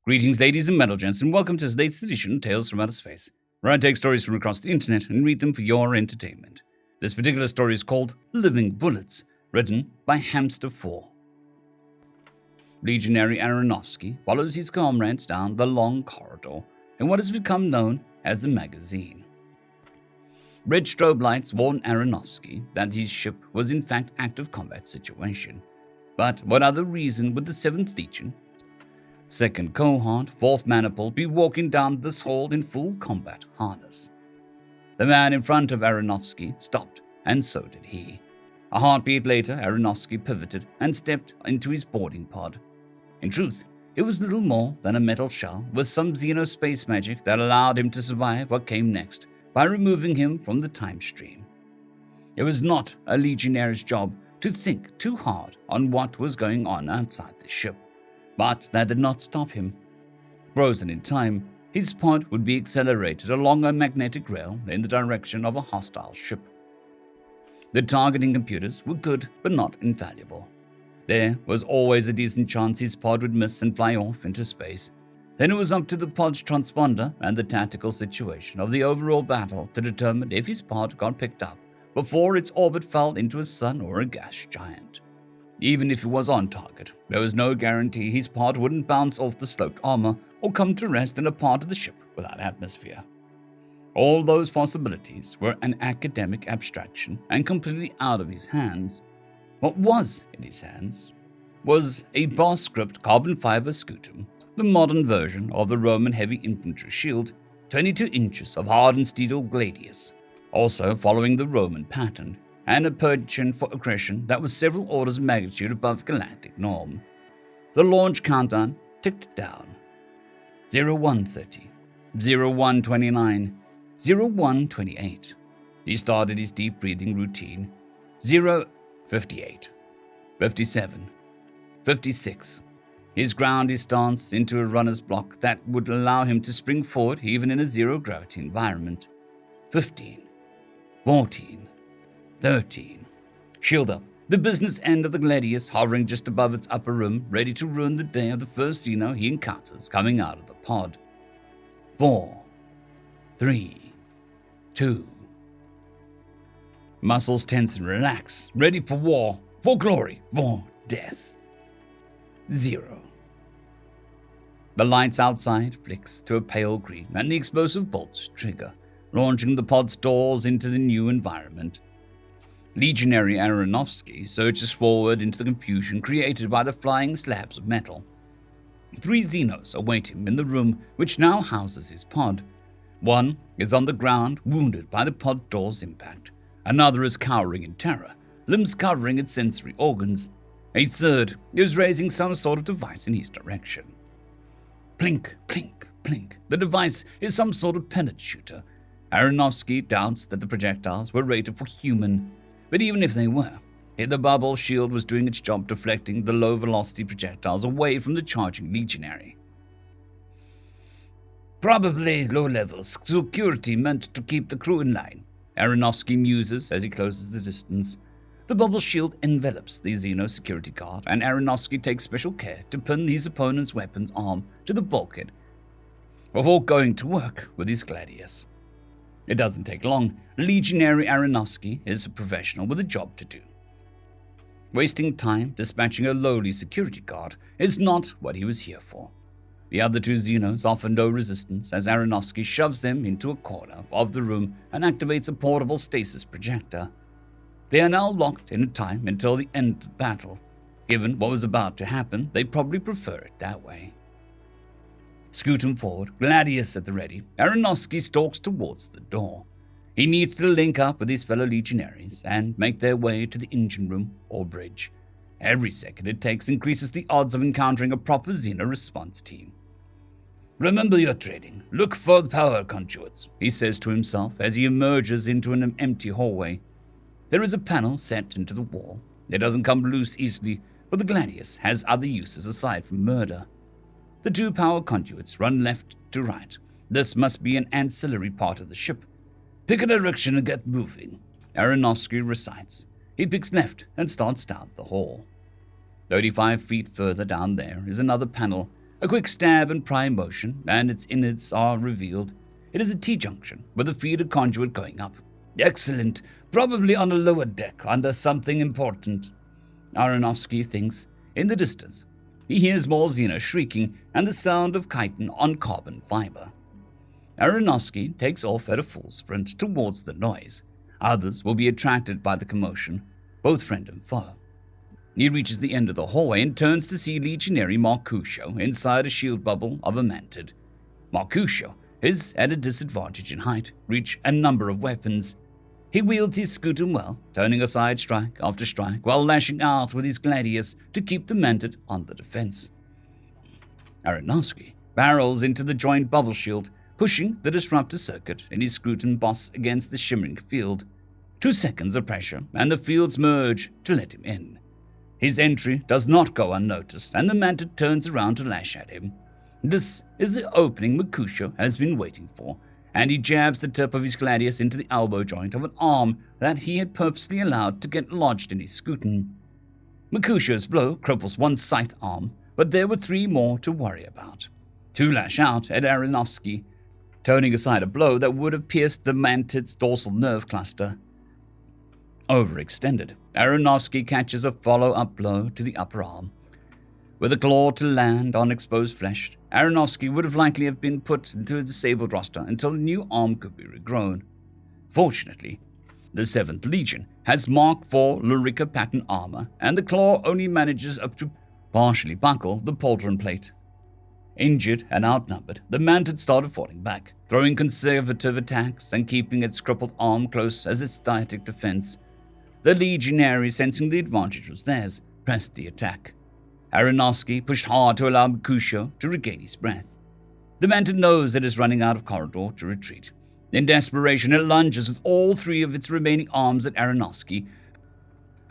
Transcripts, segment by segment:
Greetings, ladies and metal gents, and welcome to this latest edition of Tales from Outer Space, where I take stories from across the internet and read them for your entertainment. This particular story is called Living Bullets, written by HamsterIV. Legionary Aronofsky follows his comrades down the long corridor in what has become known as the magazine. Red strobe lights warned Aronofsky that his ship was in fact active combat situation. But what other reason would the 7th Legion, 2nd Cohort, 4th Maniple be walking down this hall in full combat harness? The man in front of Aronofsky stopped, and so did he. A heartbeat later, Aronofsky pivoted and stepped into his boarding pod. In truth, it was little more than a metal shell with some xenospace magic that allowed him to survive what came next by removing him from the time stream. It was not a Legionnary's job to think too hard on what was going on outside the ship. But that did not stop him. Frozen in time, his pod would be accelerated along a magnetic rail in the direction of a hostile ship. The targeting computers were good but not infallible. There was always a decent chance his pod would miss and fly off into space. Then it was up to the pod's transponder and the tactical situation of the overall battle to determine if his pod got picked up before its orbit fell into a sun or a gas giant. Even if it was on target, there was no guarantee his pod wouldn't bounce off the sloped armor or come to rest in a part of the ship without atmosphere. All those possibilities were an academic abstraction and completely out of his hands. What was in his hands was a Boss script carbon fiber scutum, the modern version of the Roman heavy infantry shield, 22 inches of hardened steel gladius, also following the Roman pattern, and a penchant for aggression that was several orders of magnitude above galactic norm. The launch countdown ticked down. 0130, 0129, 0128. He started his deep breathing routine. 058, 57, 56. His ground his stance into a runner's block that would allow him to spring forward even in a zero-gravity environment. 15, 14, 13. Shield up, the business end of the Gladius hovering just above its upper rim, ready to ruin the day of the first Xeno he encounters coming out of the pod. 4, 3, 2. Muscles tense and relax, ready for war, for glory, for death. 0. The lights outside flicks to a pale green and the explosive bolts trigger, launching the pod's doors into the new environment. Legionary Aronofsky surges forward into the confusion created by the flying slabs of metal. 3 Xenos await him in the room which now houses his pod. One is on the ground, wounded by the pod door's impact. Another is cowering in terror, limbs covering its sensory organs. A third is raising some sort of device in his direction. Plink, plink, plink. The device is some sort of pellet shooter. Aronofsky doubts that the projectiles were rated for human. But even if they were, the bubble shield was doing its job deflecting the low-velocity projectiles away from the charging legionary. Probably low-level security meant to keep the crew in line, Aronofsky muses as he closes the distance. The bubble shield envelops the Xeno security guard, and Aronofsky takes special care to pin his opponent's weapon's arm to the bulkhead before going to work with his gladius. It doesn't take long. Legionary Aronofsky is a professional with a job to do. Wasting time dispatching a lowly security guard is not what he was here for. The other 2 Xenos offer no resistance as Aronofsky shoves them into a corner of the room and activates a portable stasis projector. They are now locked in a time until the end of the battle. Given what was about to happen, they probably prefer it that way. Scooting forward, Gladius at the ready, Aronofsky stalks towards the door. He needs to link up with his fellow legionaries and make their way to the engine room or bridge. Every second it takes increases the odds of encountering a proper Xeno response team. Remember your training. Look for the power conduits, he says to himself as he emerges into an empty hallway. There is a panel set into the wall. It doesn't come loose easily, for the Gladius has other uses aside from murder. The 2 power conduits run left to right. This must be an ancillary part of the ship. Pick a direction and get moving, Aronofsky recites. He picks left and starts down the hall. 35 feet further down there is another panel A quick stab and pry motion, and its innards are revealed. It is a T-junction, with a feeder conduit going up. Excellent. Probably on a lower deck, under something important, Aronofsky thinks. In the distance, he hears more Xeno shrieking and the sound of chitin on carbon fiber. Aronofsky takes off at a full sprint towards the noise. Others will be attracted by the commotion, both friend and foe. He reaches the end of the hallway and turns to see Legionary Marcusio inside a shield bubble of a mantid. Marcusio is at a disadvantage in height, reach, and number of weapons. He wields his scutum well, turning aside strike after strike while lashing out with his gladius to keep the mantid on the defense. Aronofsky barrels into the joint bubble shield, pushing the disruptor circuit in his scrutin boss against the shimmering field. 2 seconds of pressure, and the fields merge to let him in. His entry does not go unnoticed, and the mantid turns around to lash at him. This is the opening Mercutio has been waiting for, and he jabs the tip of his gladius into the elbow joint of an arm that he had purposely allowed to get lodged in his scutum. Mercutio's blow cripples one scythe arm, but there were 3 more to worry about. 2 lash out at Aronofsky, turning aside a blow that would have pierced the mantid's dorsal nerve cluster. Overextended, Aronofsky catches a follow-up blow to the upper arm. With a claw to land on exposed flesh, Aronofsky would have likely have been put into a disabled roster until a new arm could be regrown. Fortunately, the 7th Legion has Mark IV Lurica pattern armor, and the claw only manages up to partially buckle the pauldron plate. Injured and outnumbered, the mantid started falling back, throwing conservative attacks and keeping its crippled arm close as its static defense. The Legionary, sensing the advantage was theirs, pressed the attack. Aronofsky pushed hard to allow Mercutio to regain his breath. The mantid knows it is running out of corridor to retreat. In desperation, it lunges with all 3 of its remaining arms at Aronofsky,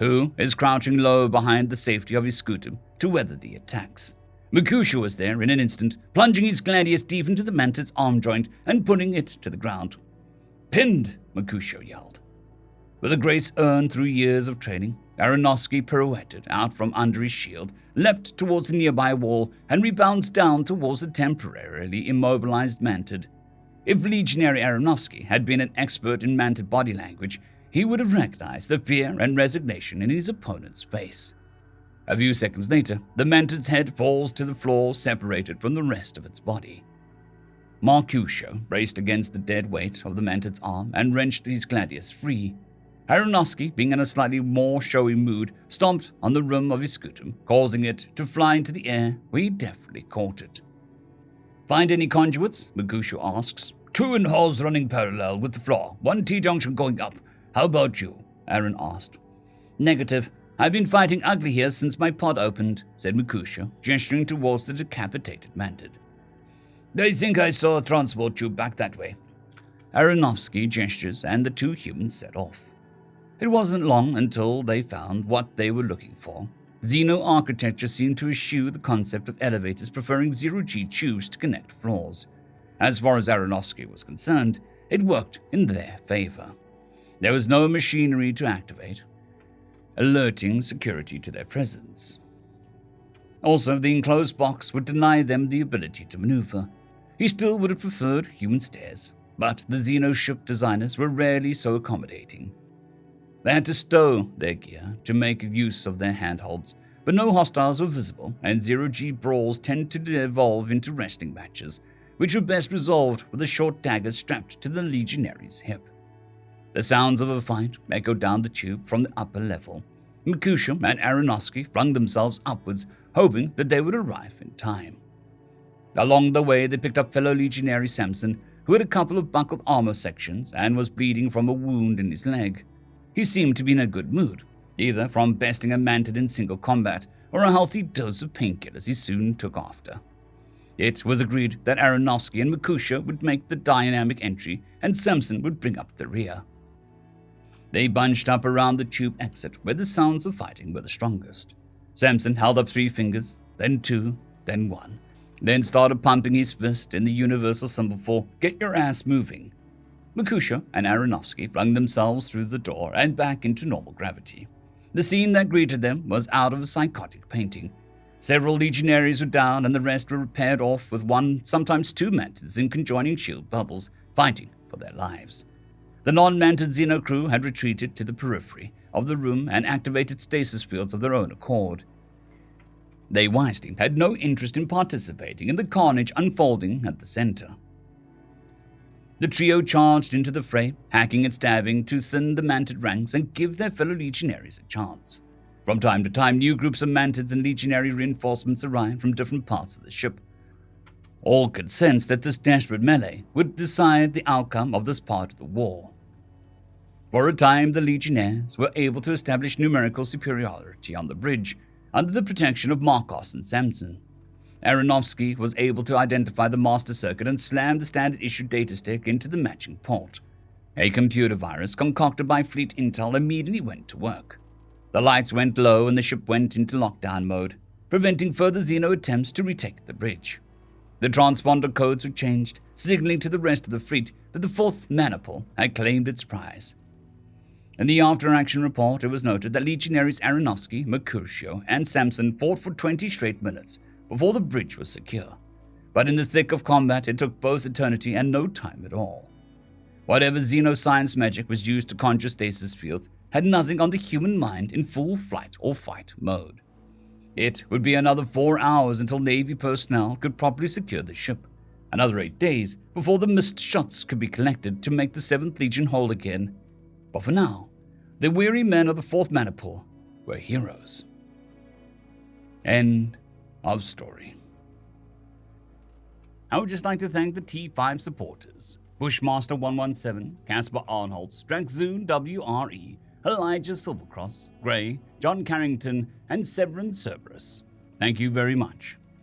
who is crouching low behind the safety of his scutum to weather the attacks. Mercutio was there in an instant, plunging his gladius deep into the mantid's arm joint and putting it to the ground. "Pinned!" Mercutio yelled. With a grace earned through years of training, Aronofsky pirouetted out from under his shield, leapt towards the nearby wall, and rebounds down towards the temporarily immobilized mantid. If Legionary Aronofsky had been an expert in mantid body language, he would have recognized the fear and resignation in his opponent's face. A few seconds later, the mantid's head falls to the floor, separated from the rest of its body. Marcusio braced against the dead weight of the mantid's arm and wrenched his gladius free. Aronofsky, being in a slightly more showy mood, stomped on the rim of his scutum, causing it to fly into the air, where he deftly caught it. "Find any conduits?" Mercutio asks. "2 in halls running parallel with the floor, 1 T-junction going up. How about you?" Aaron asked. "Negative. I've been fighting ugly here since my pod opened," said Mercutio, gesturing towards the decapitated mantid. "I think I saw a transport tube back that way." Aronofsky gestures, and the 2 humans set off. It wasn't long until they found what they were looking for. Xeno architecture seemed to eschew the concept of elevators, preferring zero-G tubes to connect floors. As far as Aronofsky was concerned, it worked in their favor. There was no machinery to activate, alerting security to their presence. Also, the enclosed box would deny them the ability to maneuver. He still would have preferred human stairs, but the Xeno ship designers were rarely so accommodating. They had to stow their gear to make use of their handholds, but no hostiles were visible, and zero-G brawls tend to devolve into wrestling matches, which were best resolved with a short dagger strapped to the Legionary's hip. The sounds of a fight echoed down the tube from the upper level. Mercutio and Aronofsky flung themselves upwards, hoping that they would arrive in time. Along the way, they picked up fellow Legionary Samson, who had a couple of buckled armor sections and was bleeding from a wound in his leg. He seemed to be in a good mood, either from besting a mantid in single combat or a healthy dose of painkillers he soon took after. It was agreed that Aronofsky and Mercutio would make the dynamic entry and Samson would bring up the rear. They bunched up around the tube exit where the sounds of fighting were the strongest. Samson held up 3 fingers, then 2, then 1, then started pumping his fist in the universal symbol for "get your ass moving." Mercutio and Aronofsky flung themselves through the door and back into normal gravity. The scene that greeted them was out of a psychotic painting. Several legionaries were down and the rest were paired off with one, sometimes two mantids in conjoining shield bubbles, fighting for their lives. The non-mantid Xeno crew had retreated to the periphery of the room and activated stasis fields of their own accord. They wisely had no interest in participating in the carnage unfolding at the center. The trio charged into the fray, hacking and stabbing to thin the mantid ranks and give their fellow legionaries a chance. From time to time, new groups of mantids and legionary reinforcements arrived from different parts of the ship. All could sense that this desperate melee would decide the outcome of this part of the war. For a time, the legionnaires were able to establish numerical superiority on the bridge under the protection of Marcos and Samson. Aronofsky was able to identify the master circuit and slam the standard issue data stick into the matching port. A computer virus concocted by Fleet Intel immediately went to work. The lights went low and the ship went into lockdown mode, preventing further Xeno attempts to retake the bridge. The transponder codes were changed, signaling to the rest of the fleet that the fourth maniple had claimed its prize. In the after-action report, it was noted that Legionaries Aronofsky, Mercutio, and Samson fought for 20 straight minutes before the bridge was secure. But in the thick of combat, it took both eternity and no time at all. Whatever xenoscience magic was used to conjure stasis fields had nothing on the human mind in full flight or fight mode. It would be another 4 hours until Navy personnel could properly secure the ship, another 8 days before the missed shots could be collected to make the 7th Legion whole again. But for now, the weary men of the 4th Maniple were heroes. End of story. I would just like to thank the T5 supporters: Bushmaster 117, Casper Arnholtz, Draxzoon WRE, Elijah Silvercross, Gray, John Carrington, and Severin Cerberus. Thank you very much.